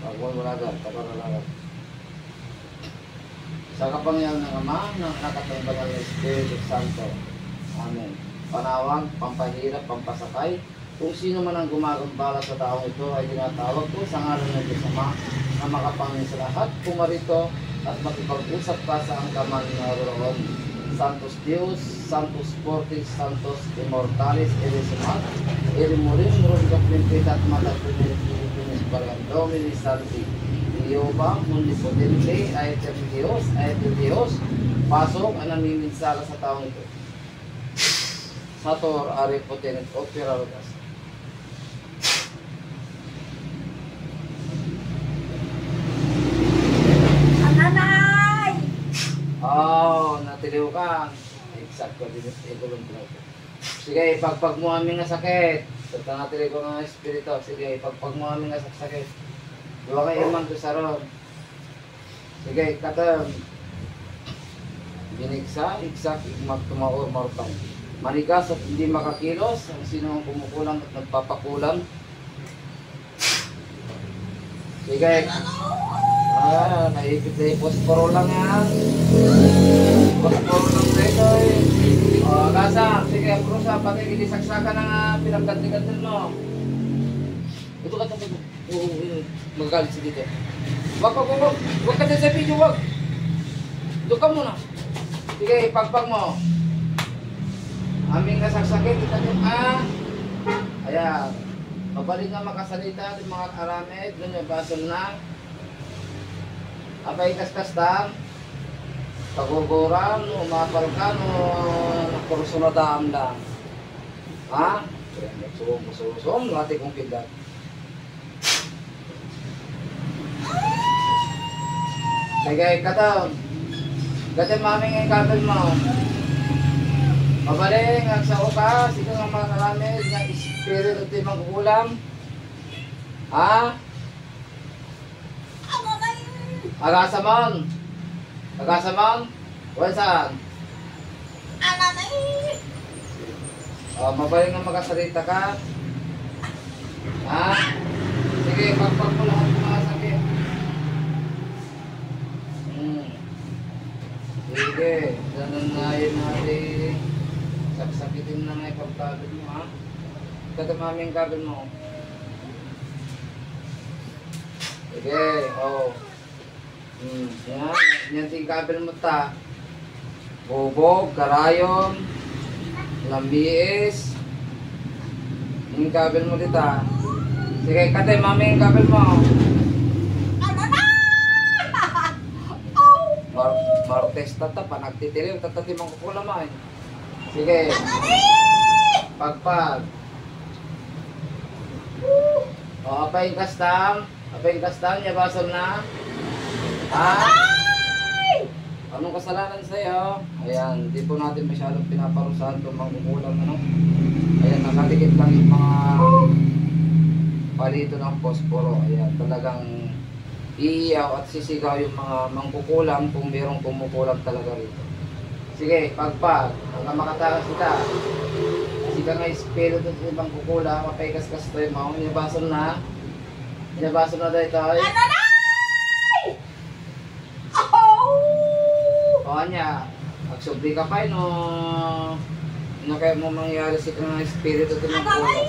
Pagmumulagan, kaparalagan. Sa kapangyarihan ng Ama, ng Anak at ng Banal na Espiritu Santo. Amen. Panawag, pampahirap, pampasakay. Kung sino man ang gumagambala sa taong ito ay tinatawag ko sa ngalan ng Diyos Ama na makapangyarihan sa lahat. Pumarito at makipag-usap pa sa angkaman na roon. Santos Deus, Santos Fortis, Santos Immortalis, Elisimat, Elimurim, Rungkap Limpita at Matapinipinis Parang Domini Santi, Jehovah, Omnipotente, Aeter Dios, pasok ang namiminsala sa taong ito. Sator, Are Potenet, Operarogas. Natiliw ka. Exact ko din ito. Sige, ipagpag mo aming nga sakit. Sa natiliw ko ng espiritu. Sige, ipagpag mo aming nga sakit. Diwa kayo man to sa ron. Sige, katang. Binigsa, exact, igmag tumaor, marutang. Manigas at hindi makakilos. Ang sino ang kumukulang at nagpapakulang. Sige. Naipit na yung posporo lang yan. Posporo lang dito eh. Gasa, sige, prusa, pati ginisaksakan na pinagkanti-kantin mo. Ito ka ito. Magagalit si dito. Wag ka din sa video, wag. Doon ka muna. Sige, ipagpag mo. Aming nasaksakin, kita nyo, ayan. Mabalik na makasalita ng mga aramid, doon yung basol na. Abay kaskas-kastam, paguguran, umapal ka, nakurusunadaan lang. Ha? Susom, nati kong kindat. Sige, katong. Gatin maming ang kabel mo. Mabaling, ang sa uka, sige nga mga kalamid, nga espiritu at ibang kukulam. Ha? Agasamon. Agasamon? Wala saan? Mabaling nga magasalita ka. Ha? Sige, pagpag mo lahat ng mga sakit. Sige, ganun na yun natin. Saksakitin na nga ipagkabin mo, ha? Katamaming kabin mo. Sige, yan ting kabin mo ta. Bubog, karayon, lambiis. Yung kabin mo dita. Sige, katay, maming kabin mo. Martes tata, panagtitilim, tatatimang kukulamay. Sige. Pagpag. Apay yung kastam. Apay yung kastam, yabasol na. Ha? Anong kasalanan sa'yo? Ayan, di po natin masyadong pinaparusahan itong mangkukulang, ano? Ayan, nakadikit lang yung mga palito ng posporo. Ayan, talagang iiyaw at sisigaw yung mga mangkukulang kung mayroong kumukulang talaga rito. Sige, pagpag. Hanggang makatakas kita. Kasi ka nga espiritu at ibang kukulang, mapaikas-kas tayo mo. Inabasol na. Inabasol na dahil tayo. O niya, magsubli ka pa no. Ano kaya mo mangyari sa kang espiritu at ibang kukulang?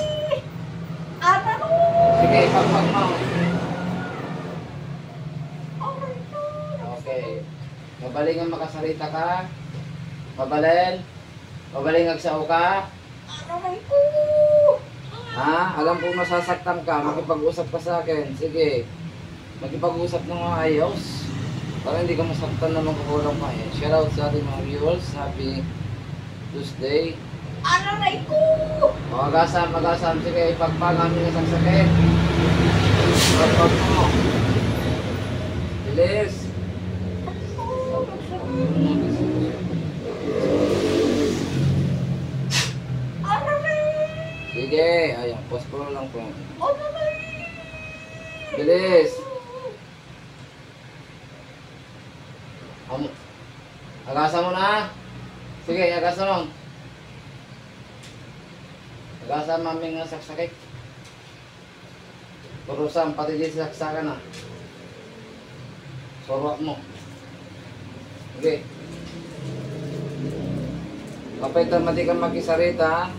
Sige, pagpag mo. Okay. Mabaling ang makasalita ka. Mabaling agsao ka. Ha? Alam kong masasaktan ka, makipag-usap ka sa akin. Sige, makipag-usap ng mga ayos para hindi ka masaktan na magkukulang pa eh. Shout out sa ating mga viewers. Happy Tuesday. Magasam. Sige, ipagpag namin isang sakit. Pagpag mo. Bilis. Sige, ayan, posporo lang po. Bilis. Agasa mo na. Sige, agasa mo. Agasa maming saksakit. Turusan, pati di saksakan na. Sorok mo. Okay. Kapag mati kang makisarita,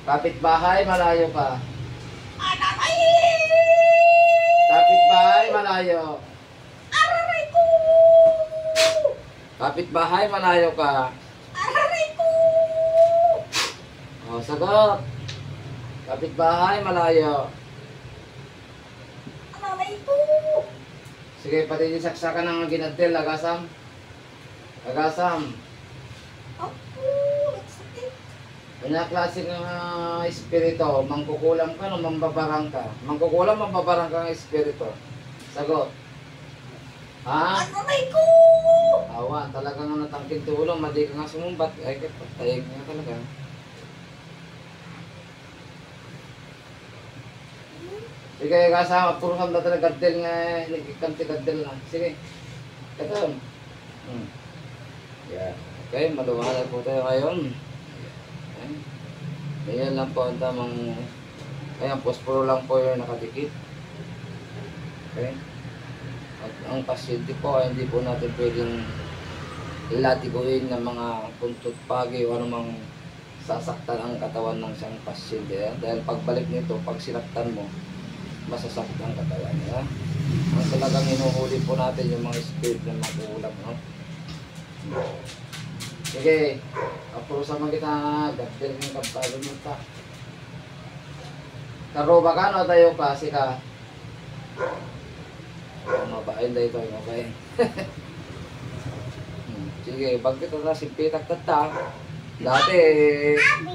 kapitbahay, malayo ka. Aray! Kapitbahay, malayo. Aray ko! Kapitbahay, malayo ka. Aray ko! O, sagot. Kapitbahay, malayo. Aray ko! Sige, pati di saksakan ng ginadil, agasam. Agasam. Ako! Nagsakit! Kanya klase ng espiritu, mangkukulam ka o mambabarang ka? Mangkukulam, mambabarang ka ng espiritu. Sagot. Ha? Aray ko! Awa, talaga nga natangkin tulong, madi ka nga sumumbat. Ay, patayag nga talaga. Sige, kasama, puro kang talaga gadil nga, nagkikanti gadil na. Sige, katon. Yeah. Okay, maluwalag po tayo ngayon. Ayan lang po ang tamang, ayan, posporo lang po yung nakadikit. Okay. At ang pasyente po ay hindi po natin pwedeng ilatiguin ng mga puntot pagi o anumang sasaktan ang katawan ng isang pasyente. Dahil pagbalik nito, pag sinaktan mo, masasaktan ang katawan niya. Ang talagang hinuhuli po natin yung mga spirit na magulang. No? Sige, aprusa man kita, gapil ng kapalo mo ta. Karoba ka no, tayo klase ka. Mabain tayo ito, mabain. Sige, bag kita na simpitak tata. Dati,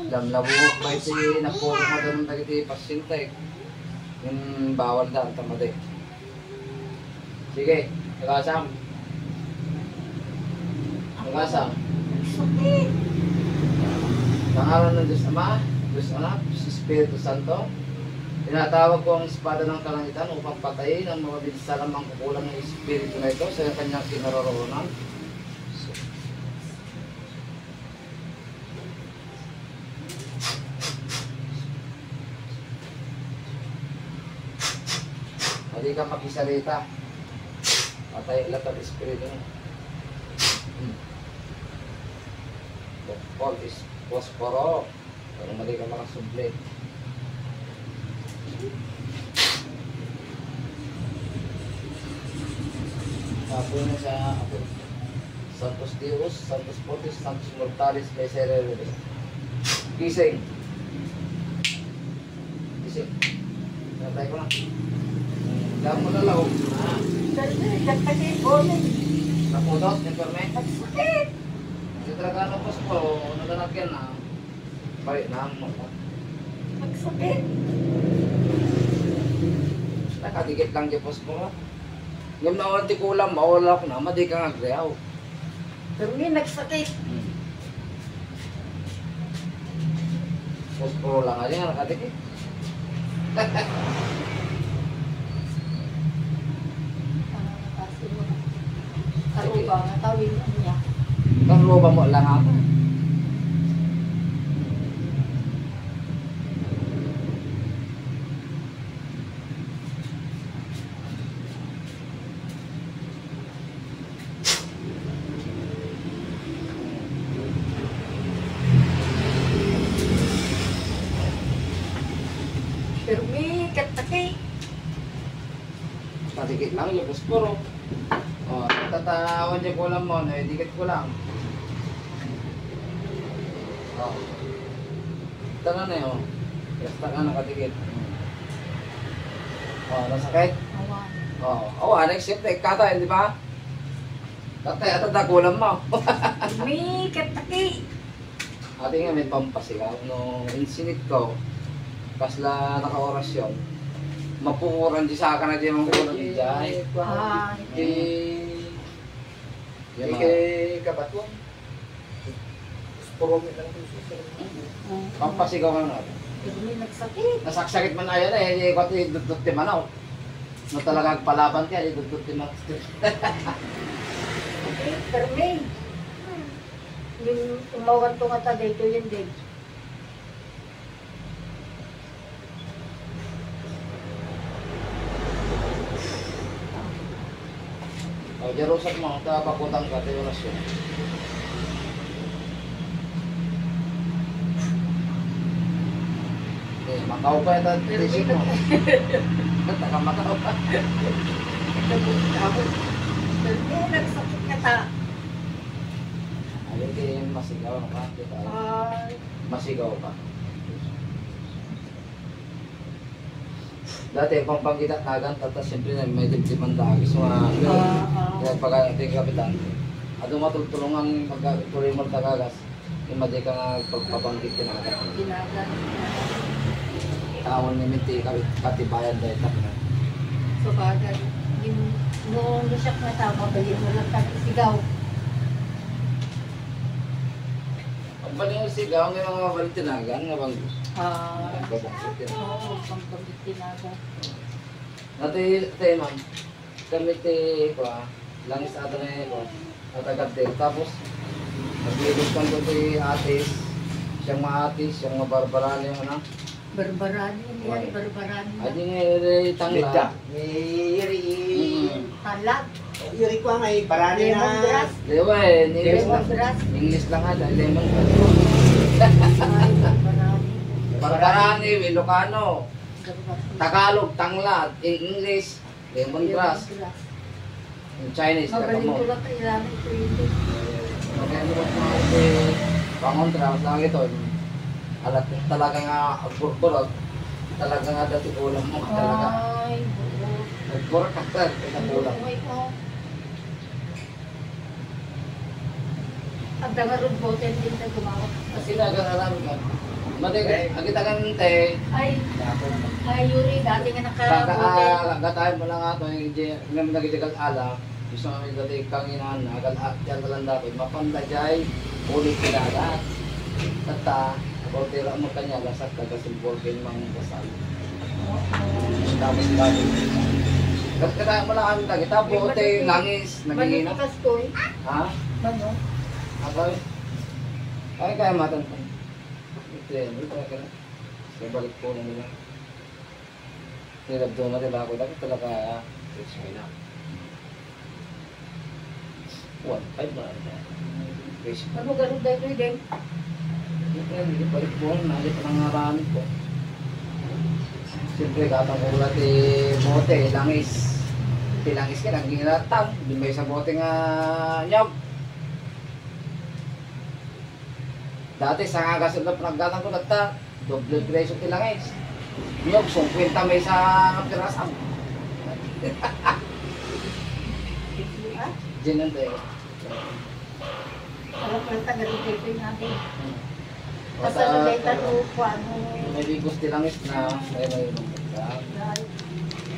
lamlabuhok ba iti, napuro mo doon ng tagiti pasyente. Yung bawal na, tamade. Sige, nagasam. Nagasam. Nagsakit! Pangalan ng Diyos Ama, Diyos Anak, Diyos Espiritu Santo. Tinatawag ko ang espada ng kalangitan upang patayin ang mga binsalamang kukulang ng Espiritu na ito sa kanyang kinaroroonan. Hindi ka makisalita. Patay lahat ang Espiritu mo. Bukol is posporo. Pero mali ka makasubli. Apo na sa apo. Santos Dios, Santos Fortis, Santos Mortalis, Miserere. Gising. Gising. Natay ko na. Dami mo na lang. Dali, nagtakit ko. Napudot, informe. Nagsakit! Kasi talaga ng posporo, nalalagyan na. Balik na mo. Nagsakit! Nakadikit lang yung posporo. Yung nawanti kulang, mawala ko na, madi ka nga griyaw. Pero may nagsakit. Posporo lang nga yan, nakadikit. Karuba, natawin niya. Kang roba mo lang ako. Pero may kataki. Kadikit lang yung posporo. O, tatawan niya kulang mo, no, dikit ko lang. O. Tanga na yun. Basta ka nakadikit. O, nasakit? Awan. O, next shift, katay, di ba? Katay, at kulang mo. May kataki. Ate nga may pampasigaw, no, insinit ko. Kasla naka-orasyon. Mapukuran di sa akin na di mga kulang di jay. Ah, Kay kabatwang. Puro may lang pampasigaw ka na. pero may nagsakit. Nasaksakit man ayan eh, hindi ko ito dudut ti manaw. No talagang palaban kaya, dudut ti manaw. Pero may. Yung umawan to nga taga ito yun din. O, Jerusalem mo, tapakutang ka, tayo orasyon. Okay, Macau pa ito, tisip mo. Taka Macau pa. Nagsakit ka ta. Ayun, di masigaw ka. Ay, Masigaw ka. Dati, pampagkitak nagan, tapos siyempre may dibdiman dagi. So, kaya pag ating kapitan, ado matultulungan pagkatuloy mo tagagas, imadi ka nga pagpapanggit kinagat. ginagat. Tawon ni Minti, katibayan dahil na. So, bagay. Yung noong siya na tama, balik mo lang sigaw. Pagbalik mo sigaw, may mga balitinagan nga bang Oo, pang ginagat. Dati, tayo ma'am, kami ko langis ato na ko, natagad tapos, naglibos kang doon si atis, siyang maatis, siyang mabarbaran yung ano. Barbarani yan, barbarani. Adi nga tangla. Iri. Talag. Iri ko ngay parani na. Lemongrass. Diba English lang. Lemongrass. English lang ada, lemon grass. Ay, barbarani. Barbarani, Ilocano, Barbarani. Tagalog, tanglad, English, lemongrass. Lemongrass. In Chinese, Magaling ko kakamo. lang kailangan ito hindi. Maganda ko mga pangontra, lang ito. Alat talaga nga burburot, talaga nga dati ulam mo talaga. Ay, buo. Burburot ka sir, ito ulam. Ay, ko. Ang dangarod bote din tayo gumawa. Kasi nag-aaral ka. Madig, agita ka nante. Ay, Yuri, dati nga nakabote. Gatahin mo lang ato, yung nagidigal ala. Gusto namin dati kanginan, agal lang dapat. Mapanda jay, ulit kilagat. Tata, botera mo kanya, lasak ka kasi borgen mang kasal. Tapos lagi. Kaya mo lang kami lagi. Tapos langis, nagingina. Manikas ko eh. Ha? Ano? Ako ay kaya matan ko. Ito yan, ito ka na. Kaya balik po na nila. Nilab doon natin ako. Dapat talaga, it's me na. 1.5 ba? Basic. Ano ganun dahil ko din? Ito yan, balik po na. Nalit pa ng aramid ko. Siyempre, katang ulat bote, langis. Langis ka, nang ginatang. Di may sa bote nga nyog. Dati sa nga gasol na panaggatang ko nagta, doble preso tilangis. Nyog, 50 may sa pirasam. Diyan tayo. Alam ko lang taga-rito ito yung natin. Kasi Basta, nagay tanong ko ano. may bigos tilangis na may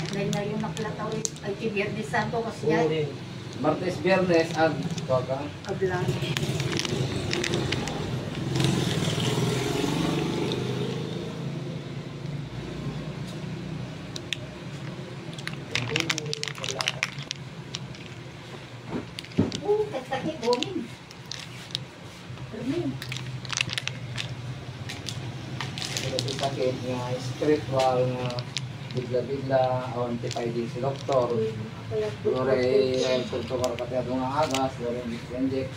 Dahil na yung naklataw eh. Ay, si Biernes Santo kasi yan. Martes, Biyernes, ag toka. Ablan. Kasakit, bumin. Bumin. Ito sakit nga spiritual nga bigla-bigla o antipiding si doktor. Dore, tulto karapatiyado nga agas, dore inject.